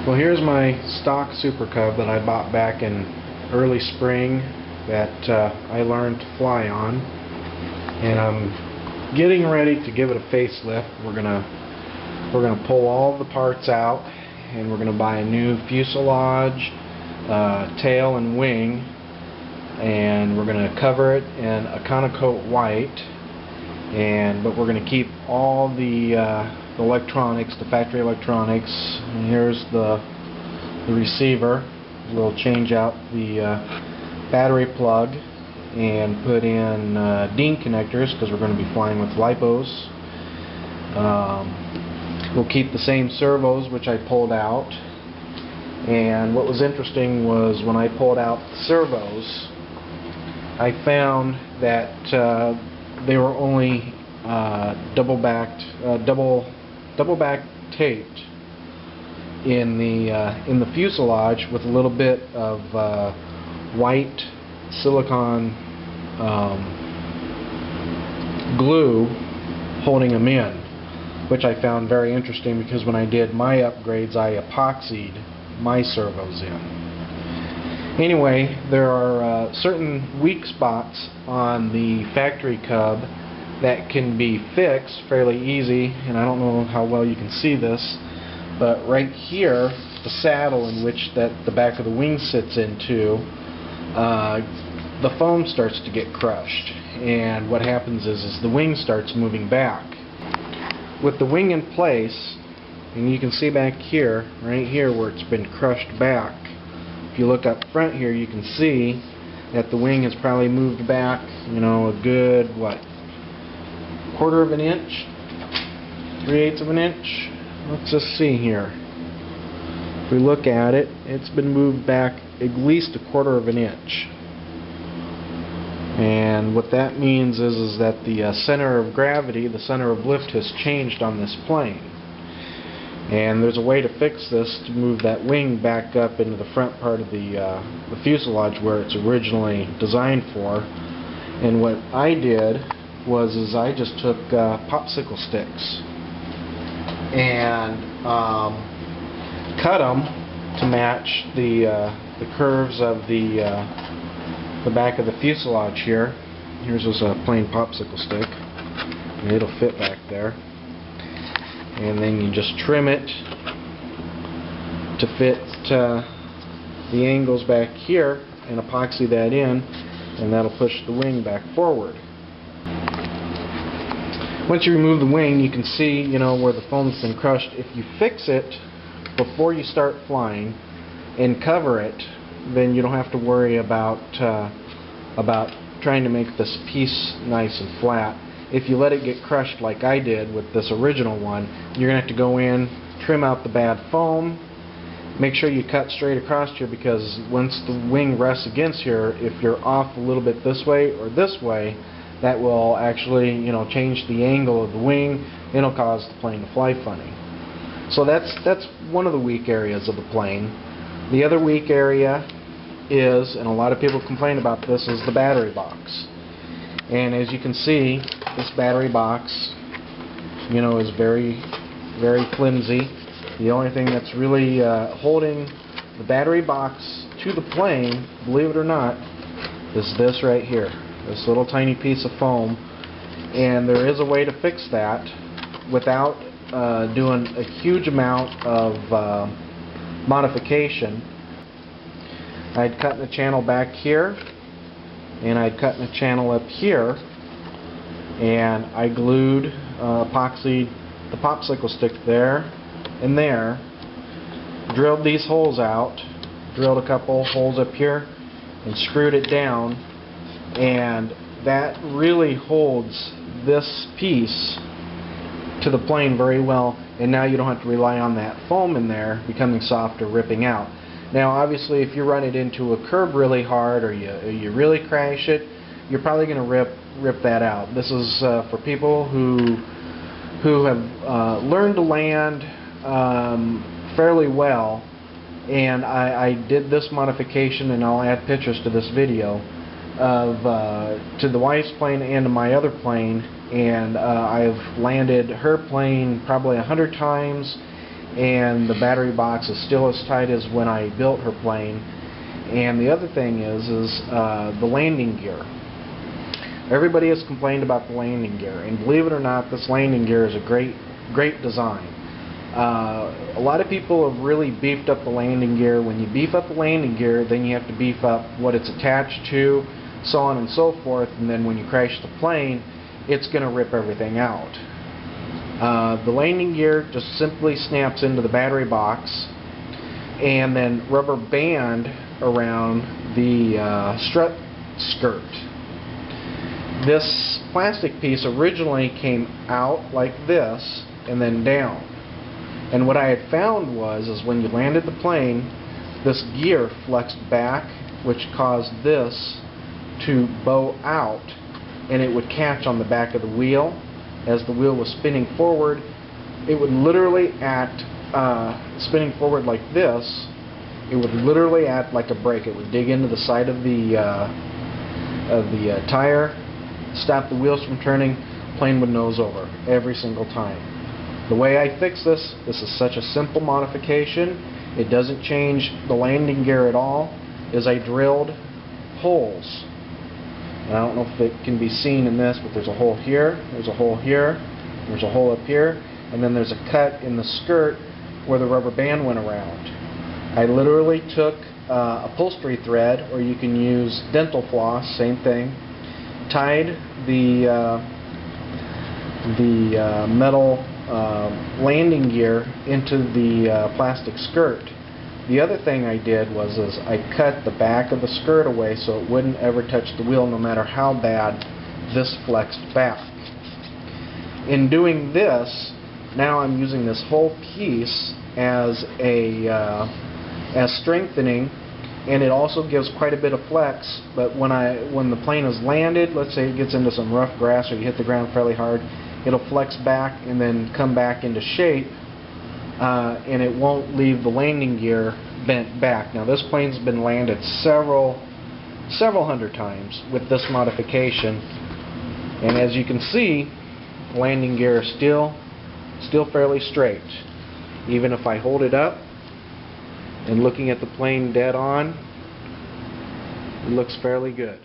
Well, here's my stock Super Cub that I bought back in early spring that I learned to fly on, and I'm getting ready to give it a facelift. We're gonna pull all the parts out, and we're gonna buy a new fuselage, tail, and wing, and we're gonna cover it in a Coat white. But we're going to keep all the electronics, the factory electronics. And here's the receiver. We'll change out the battery plug and put in DIN connectors because we're going to be flying with lipos. We'll keep the same servos, which I pulled out. And what was interesting was when I pulled out the servos, I found that they were only double back taped in the fuselage with a little bit of white silicone glue holding them in, which I found very interesting because when I did my upgrades, I epoxied my servos in. Anyway, there are certain weak spots on the factory Cub that can be fixed fairly easy, and I don't know how well you can see this, but right here, the saddle in which the back of the wing sits into, the foam starts to get crushed, and what happens is the wing starts moving back. With the wing in place, and you can see back here, right here where it's been crushed back, if you look up front here, you can see that the wing has probably moved back, a good, what, 1/4 of an inch? 3/8 of an inch? Let's just see here. If we look at it, it's been moved back at least 1/4 of an inch. And what that means is that the center of gravity, the center of lift, has changed on this plane. And there's a way to fix this to move that wing back up into the front part of the fuselage where it's originally designed for. And what I did was I just took popsicle sticks and cut them to match the curves of the back of the fuselage here. Here's just a plain popsicle stick, and it'll fit back there. And then you just trim it to fit the angles back here and epoxy that in, and that'll push the wing back forward. Once you remove the wing, you can see where the foam's been crushed. If you fix it before you start flying and cover it, then you don't have to worry about trying to make this piece nice and flat. If you let it get crushed like I did with this original one, you're going to have to go in, trim out the bad foam, make sure you cut straight across here, because once the wing rests against here, if you're off a little bit this way or this way, that will actually change the angle of the wing. It'll cause the plane to fly funny. So that's one of the weak areas of the plane. The other weak area is, and a lot of people complain about this, is the battery box. And as you can see, this battery box, is very, very flimsy. The only thing that's really holding the battery box to the plane, believe it or not, is this right here. This little tiny piece of foam. And there is a way to fix that without doing a huge amount of modification. I'd cut in a channel back here, and I'd cut in a channel up here, and I glued, epoxied the popsicle stick there and there, drilled these holes out, drilled a couple holes up here, and screwed it down, and that really holds this piece to the plane very well, and now you don't have to rely on that foam in there becoming soft or ripping out. Now obviously if you run it into a curb really hard, or you really crash it, you're probably going to rip that out. This is for people who have learned to land fairly well, and I did this modification, and I'll add pictures to this video to the wife's plane and to my other plane, and I've landed her plane probably 100 times, and the battery box is still as tight as when I built her plane. And the other thing is the landing gear. Everybody has complained about the landing gear, and believe it or not, this landing gear is a great design. A lot of people have really beefed up the landing gear. When you beef up the landing gear, then you have to beef up what it's attached to, so on and so forth, and then when you crash the plane, it's going to rip everything out. The landing gear just simply snaps into the battery box, and then rubber band around the strut skirt. This plastic piece originally came out like this and then down. And what I had found is when you landed the plane, this gear flexed back, which caused this to bow out, and it would catch on the back of the wheel. As the wheel was spinning forward, it would literally act, spinning forward like this, it would literally act like a brake. It would dig into the side of the tire, stop the wheels from turning, plane would nose over every single time. The way I fix this is such a simple modification. It doesn't change the landing gear at all, is I drilled holes. And I don't know if it can be seen in this, but there's a hole here, there's a hole here, there's a hole up here, and then there's a cut in the skirt where the rubber band went around. I literally took upholstery thread, or you can use dental floss, same thing, tied the metal landing gear into the plastic skirt. The other thing I did was I cut the back of the skirt away so it wouldn't ever touch the wheel, no matter how bad this flexed back. In doing this, now I'm using this whole piece as strengthening, and it also gives quite a bit of flex. But when the plane is landed, let's say it gets into some rough grass or you hit the ground fairly hard, it'll flex back and then come back into shape, and it won't leave the landing gear bent back. Now this plane's been landed several hundred times with this modification, and as you can see, the landing gear is still fairly straight. Even if I hold it up and looking at the plane dead on, it looks fairly good.